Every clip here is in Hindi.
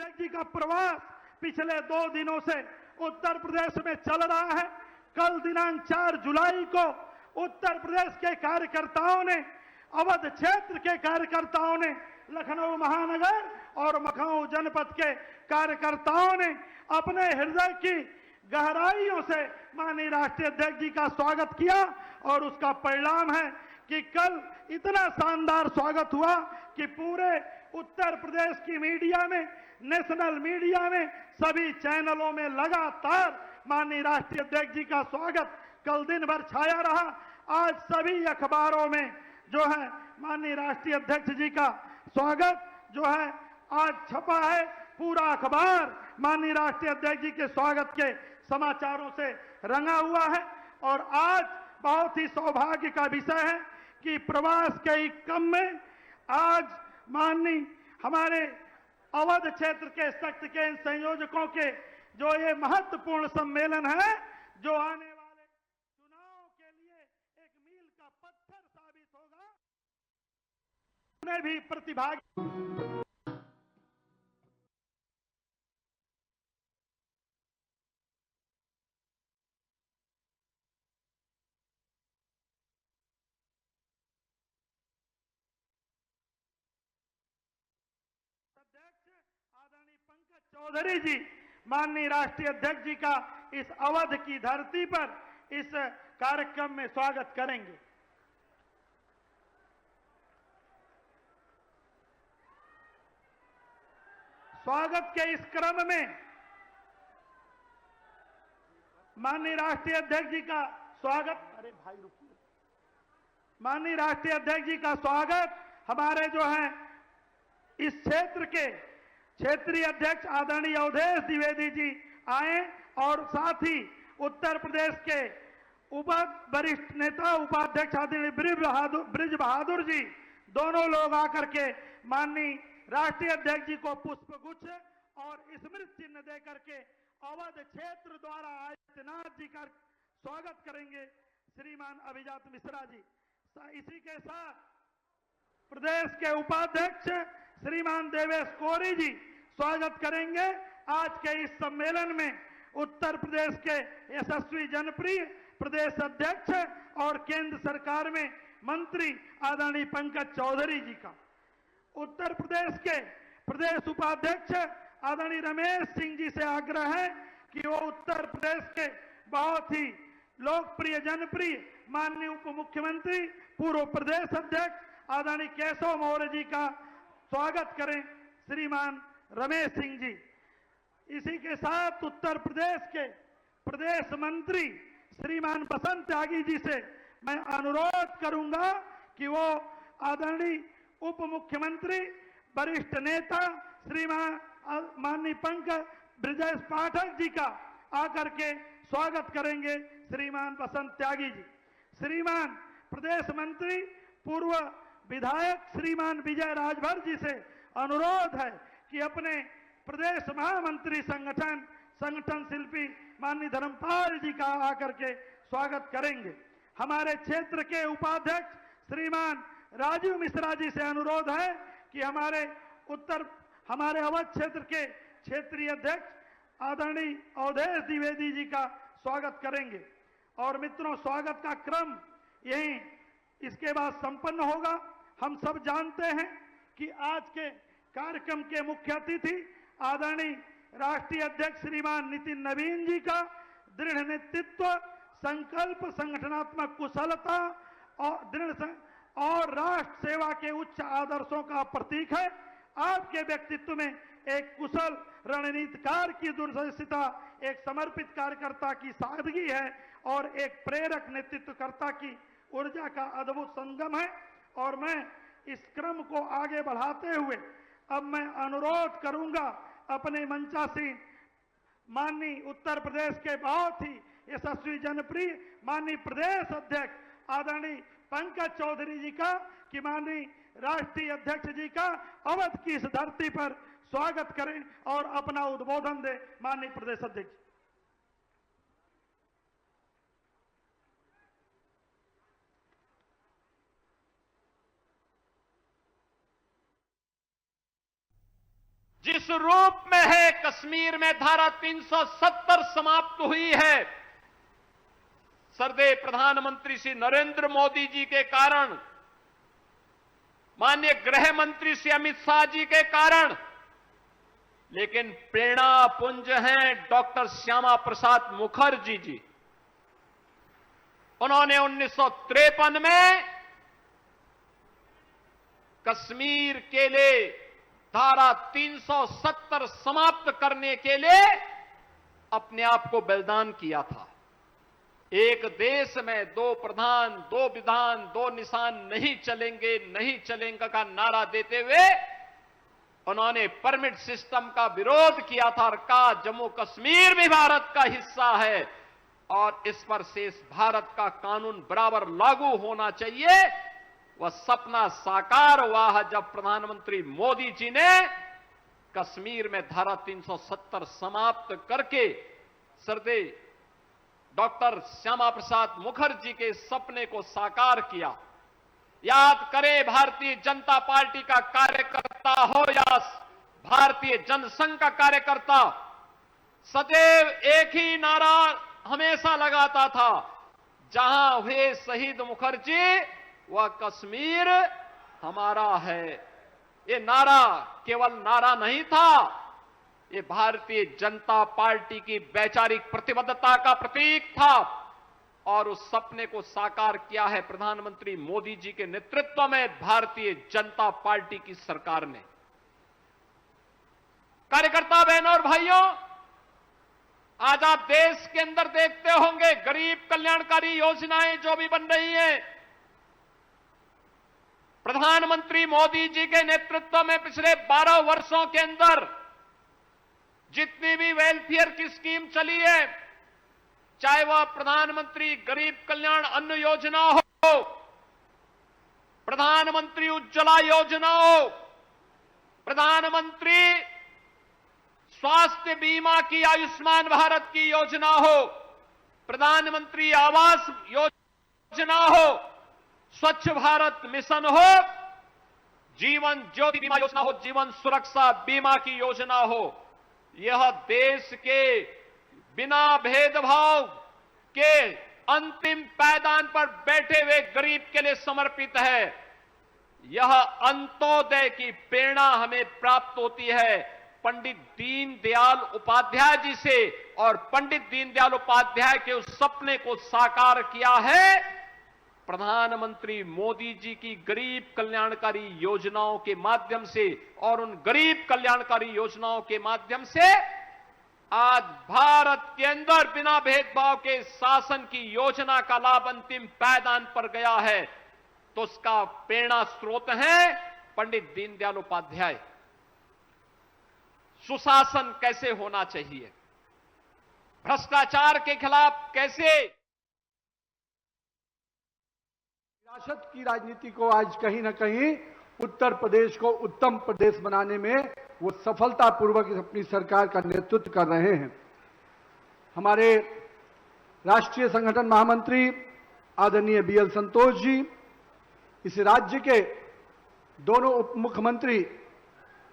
अध्यक्ष जी का प्रवास पिछले 2 दिनों से उत्तर प्रदेश में चल रहा है। कल दिनांक 4 जुलाई को उत्तर प्रदेश के कार्यकर्ताओं ने, अवध क्षेत्र के कार्यकर्ताओं ने, लखनऊ महानगर और मखऊ जनपद के कार्यकर्ताओं ने अपने हृदय की गहराइयों से माननीय राष्ट्रीय अध्यक्ष जी का स्वागत किया और उसका परिणाम है कि कल इतना शानदार स्वागत हुआ कि पूरे उत्तर प्रदेश की मीडिया में, नेशनल मीडिया में, सभी चैनलों में लगातार माननीय राष्ट्रीय अध्यक्ष जी का स्वागत कल दिन भर छाया रहा। आज सभी अखबारों में जो है माननीय राष्ट्रीय अध्यक्ष जी का स्वागत जो है आज छपा है। पूरा अखबार माननीय राष्ट्रीय अध्यक्ष जी के स्वागत के समाचारों से रंगा हुआ है और आज बहुत ही सौभाग्य का विषय है कि प्रवास के ही क्रम में आज माननीय हमारे अवध क्षेत्र के सशक्त के संयोजकों के जो ये महत्वपूर्ण सम्मेलन है, जो आने वाले चुनाव के लिए एक मील का पत्थर साबित होगा, उन्हें भी प्रतिभागी आदरणीय पंकज चौधरी जी माननीय राष्ट्रीय अध्यक्ष जी का इस अवध की धरती पर इस कार्यक्रम में स्वागत करेंगे। स्वागत के इस क्रम में माननीय राष्ट्रीय अध्यक्ष जी का स्वागत, अरे भाई रुकिए, माननीय राष्ट्रीय अध्यक्ष जी का स्वागत हमारे जो है इस क्षेत्र के क्षेत्रीय अध्यक्ष आदरणीय अवधेश द्विवेदी जी आए और साथ ही उत्तर प्रदेश के वरिष्ठ नेता उपाध्यक्ष आदरणीय ब्रिज बहादुर जी, दोनों लोग आकर के माननीय राष्ट्रीय अध्यक्ष जी को पुष्पगुच्छ और स्मृति चिन्ह दे करके अवध क्षेत्र द्वारा आदित्यनाथ जी का स्वागत करेंगे। श्रीमान अभिजात मिश्रा जी, इसी के साथ प्रदेश के उपाध्यक्ष श्रीमान देवेश कोरी जी स्वागत करेंगे। आज के इस सम्मेलन में उत्तर प्रदेश के यशस्वी जनप्रिय प्रदेश अध्यक्ष और केंद्र सरकार में मंत्री आदरणीय पंकज चौधरी जी का, उत्तर प्रदेश के प्रदेश उपाध्यक्ष आदरणीय रमेश सिंह जी से आग्रह है कि वो उत्तर प्रदेश के बहुत ही लोकप्रिय जनप्रिय माननीय उप मुख्यमंत्री पूर्व प्रदेश अध्यक्ष आदरणीय केशव मौर्य जी का स्वागत करें। श्रीमान रमेश सिंह जी, इसी के साथ उत्तर प्रदेश के प्रदेश मंत्री श्रीमान बसंत त्यागी जी से मैं अनुरोध करूंगा कि वो आदरणीय उप मुख्यमंत्री वरिष्ठ नेता श्रीमान माननीय पंकज ब्रजेश पाठक जी का आकर के स्वागत करेंगे। श्रीमान बसंत त्यागी जी, श्रीमान प्रदेश मंत्री पूर्व विधायक श्रीमान विजय राजभर जी से अनुरोध है कि अपने प्रदेश महामंत्री संगठन शिल्पी माननीय धर्मपाल जी का आकर के स्वागत करेंगे। हमारे क्षेत्र के उपाध्यक्ष श्रीमान राजीव मिश्रा जी से अनुरोध है कि हमारे अवध क्षेत्र के क्षेत्रीय अध्यक्ष आदरणीय अवधेश द्विवेदी जी का स्वागत करेंगे। और मित्रों, स्वागत का क्रम यही इसके बाद संपन्न होगा। हम सब जानते हैं कि आज के कार्यक्रम के मुख्य अतिथि आदरणीय राष्ट्रीय अध्यक्ष श्रीमान नितिन नवीन जी का दृढ़ नेतृत्व, संकल्प, संगठनात्मक कुशलता और राष्ट्र सेवा के उच्च आदर्शों का प्रतीक है। आपके व्यक्तित्व में एक कुशल रणनीतिकार की दूरदर्शिता, एक समर्पित कार्यकर्ता की सादगी है और एक प्रेरक नेतृत्वकर्ता की ऊर्जा का अद्भुत संगम है। और मैं इस क्रम को आगे बढ़ाते हुए अब मैं अनुरोध करूंगा अपने मंचासीन माननीय उत्तर प्रदेश के बहुत ही यशस्वी जनप्रिय माननीय प्रदेश अध्यक्ष आदरणीय पंकज चौधरी जी का कि माननीय राष्ट्रीय अध्यक्ष जी का अवध की इस धरती पर स्वागत करें और अपना उद्बोधन दें। माननीय प्रदेश अध्यक्ष। जिस रूप में है, कश्मीर में धारा 370 समाप्त हुई है, सरदे प्रधानमंत्री श्री नरेंद्र मोदी जी के कारण, माननीय गृह मंत्री श्री अमित शाह जी के कारण, लेकिन प्रेरणा पुंज हैं डॉक्टर श्यामा प्रसाद मुखर्जी जी। उन्होंने 1953 में कश्मीर के लिए धारा 370 समाप्त करने के लिए अपने आप को बलिदान किया था। एक देश में दो प्रधान, दो विधान, दो निशान नहीं चलेंगे, नहीं चलेंगे का नारा देते हुए उन्होंने परमिट सिस्टम का विरोध किया था और कहा जम्मू कश्मीर भी भारत का हिस्सा है और इस पर शेष भारत का कानून बराबर लागू होना चाहिए। वह सपना साकार हुआ है जब प्रधानमंत्री मोदी जी ने कश्मीर में धारा 370 समाप्त करके सरदे डॉक्टर श्यामा प्रसाद मुखर्जी के सपने को साकार किया। याद करें, भारतीय जनता पार्टी का कार्यकर्ता हो या भारतीय जनसंघ का कार्यकर्ता, सदैव एक ही नारा हमेशा लगाता था, जहां हुए शहीद मुखर्जी वह कश्मीर हमारा है। ये नारा केवल नारा नहीं था, ये भारतीय जनता पार्टी की वैचारिक प्रतिबद्धता का प्रतीक था और उस सपने को साकार किया है प्रधानमंत्री मोदी जी के नेतृत्व में भारतीय जनता पार्टी की सरकार ने। कार्यकर्ता बहनों और भाइयों, आज आप देश के अंदर देखते होंगे गरीब कल्याणकारी योजनाएं जो भी बन रही हैं, प्रधानमंत्री मोदी जी के नेतृत्व में पिछले 12 वर्षों के अंदर जितनी भी वेलफेयर की स्कीम चली है, चाहे वह प्रधानमंत्री गरीब कल्याण अन्न योजना हो, प्रधानमंत्री उज्ज्वला योजना हो, प्रधानमंत्री स्वास्थ्य बीमा की आयुष्मान भारत की योजना हो, प्रधानमंत्री आवास योजना हो, स्वच्छ भारत मिशन हो, जीवन ज्योति बीमा योजना हो, जीवन सुरक्षा बीमा की योजना हो, यह देश के बिना भेदभाव के अंतिम पायदान पर बैठे हुए गरीब के लिए समर्पित है। यह अंत्योदय की प्रेरणा हमें प्राप्त होती है पंडित दीनदयाल उपाध्याय जी से, और पंडित दीनदयाल उपाध्याय के उस सपने को साकार किया है प्रधानमंत्री मोदी जी की गरीब कल्याणकारी योजनाओं के माध्यम से। और उन गरीब कल्याणकारी योजनाओं के माध्यम से आज भारत के अंदर बिना भेदभाव के शासन की योजना का लाभ अंतिम पायदान पर गया है, तो उसका प्रेरणा स्रोत है पंडित दीनदयाल उपाध्याय। सुशासन कैसे होना चाहिए, भ्रष्टाचार के खिलाफ कैसे, विरासत की राजनीति को आज कहीं ना कहीं उत्तर प्रदेश को उत्तम प्रदेश बनाने में वो सफलतापूर्वक अपनी सरकार का नेतृत्व कर रहे हैं। हमारे राष्ट्रीय संगठन महामंत्री आदरणीय बीएल संतोष जी, इस राज्य के दोनों उप मुख्यमंत्री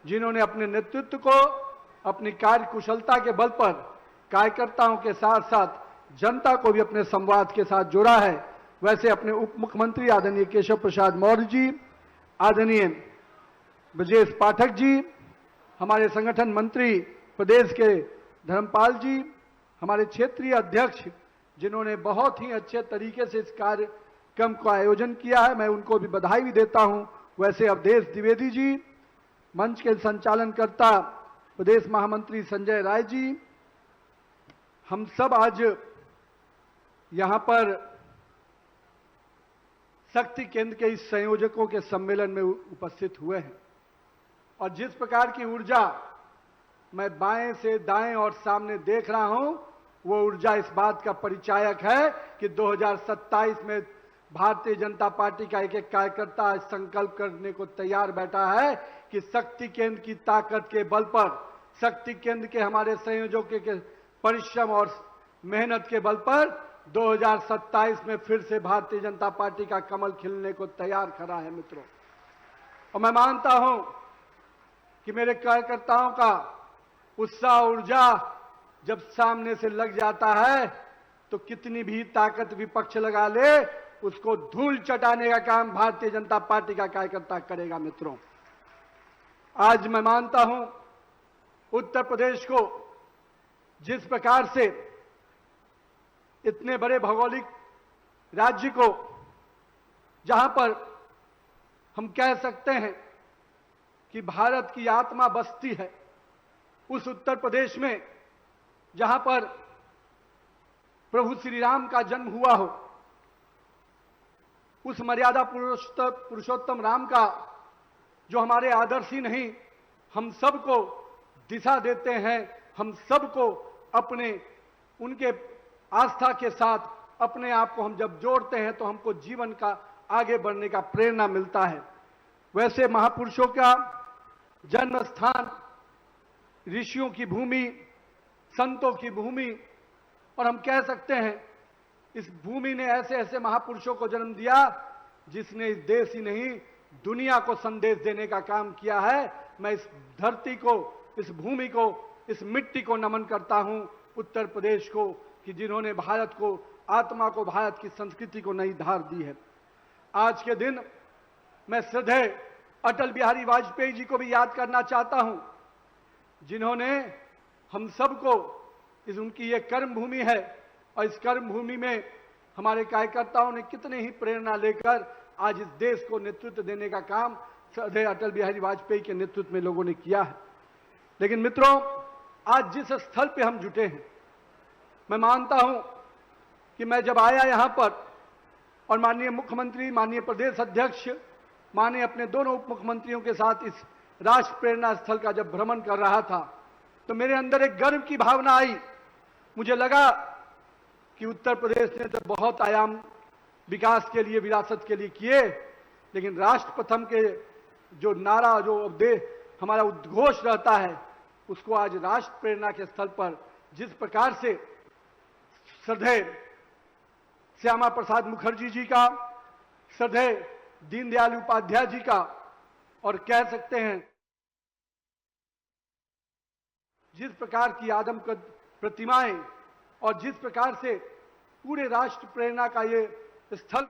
जिन्होंने अपने नेतृत्व को अपनी कार्यकुशलता के बल पर कार्यकर्ताओं के साथ साथ जनता को भी अपने संवाद के साथ जोड़ा है, वैसे अपने उप मुख्यमंत्री आदरणीय केशव प्रसाद मौर्य जी, आदरणीय ब्रजेश पाठक जी, हमारे संगठन मंत्री प्रदेश के धर्मपाल जी, हमारे क्षेत्रीय अध्यक्ष जिन्होंने बहुत ही अच्छे तरीके से इस कार्यक्रम का आयोजन किया है, मैं उनको भी बधाई भी देता हूं। वैसे अवधेश द्विवेदी जी, मंच के संचालनकर्ता प्रदेश महामंत्री संजय राय जी, हम सब आज यहां पर शक्ति केंद्र के इस संयोजकों के सम्मेलन में उपस्थित हुए हैं। और जिस प्रकार की ऊर्जा मैं बाएं से दाएं और सामने देख रहा हूं, वो ऊर्जा इस बात का परिचायक है कि 2027 में भारतीय जनता पार्टी का एक एक कार्यकर्ता संकल्प करने को तैयार बैठा है कि शक्ति केंद्र की ताकत के बल पर, शक्ति केंद्र के हमारे संयोजकों के परिश्रम और मेहनत के बल पर 2027 में फिर से भारतीय जनता पार्टी का कमल खिलने को तैयार खड़ा है मित्रों। और मैं मानता हूं कि मेरे कार्यकर्ताओं का उत्साह ऊर्जा जब सामने से लग जाता है तो कितनी भी ताकत विपक्ष लगा ले, उसको धूल चटाने का काम भारतीय जनता पार्टी का कार्यकर्ता करेगा। मित्रों, आज मैं मानता हूं उत्तर प्रदेश को जिस प्रकार से इतने बड़े भौगोलिक राज्य को, जहां पर हम कह सकते हैं कि भारत की आत्मा बसती है, उस उत्तर प्रदेश में जहां पर प्रभु श्री राम का जन्म हुआ हो, उस मर्यादा पुरुषोत्तम राम का जो हमारे आदर्श ही नहीं, हम सबको दिशा देते हैं, हम सबको अपने उनके आस्था के साथ अपने आप को हम जब जोड़ते हैं तो हमको जीवन का आगे बढ़ने का प्रेरणा मिलता है। वैसे महापुरुषों का जन्म स्थान, ऋषियों की भूमि, संतों की भूमि, और हम कह सकते हैं इस भूमि ने ऐसे ऐसे महापुरुषों को जन्म दिया जिसने इस देश ही नहीं दुनिया को संदेश देने का काम किया है। मैं इस धरती को, इस भूमि को, इस मिट्टी को नमन करता हूं, उत्तर प्रदेश को, कि जिन्होंने भारत को, आत्मा को, भारत की संस्कृति को नई धार दी है। आज के दिन मैं श्रद्धेय अटल बिहारी वाजपेयी जी को भी याद करना चाहता हूं, जिन्होंने हम सबको, इस उनकी ये कर्म भूमि है और इस कर्म भूमि में हमारे कार्यकर्ताओं ने कितने ही प्रेरणा लेकर आज इस देश को नेतृत्व देने का काम श्रद्धेय अटल बिहारी वाजपेयी के नेतृत्व में लोगों ने किया है। लेकिन मित्रों, आज जिस स्थल पे हम जुटे हैं, मैं मानता हूं कि मैं जब आया यहां पर और माननीय मुख्यमंत्री, माननीय प्रदेश अध्यक्ष, माननीय अपने दोनों उप मुख्यमंत्रियों के साथ इस राष्ट्र प्रेरणा स्थल का जब भ्रमण कर रहा था, तो मेरे अंदर एक गर्व की भावना आई। मुझे लगा कि उत्तर प्रदेश ने तो बहुत आयाम विकास के लिए, विरासत के लिए किए, लेकिन राष्ट्र प्रथम के जो नारा, जो हमारा उद्घोष रहता है, उसको आज राष्ट्र प्रेरणा के स्थल पर जिस प्रकार से श्रद्धेय श्यामा प्रसाद मुखर्जी जी का, श्रद्धेय दीनदयाल उपाध्याय जी का, और कह सकते हैं जिस प्रकार की आदमकद प्रतिमाएं और जिस प्रकार से पूरे राष्ट्र प्रेरणा का ये स्थल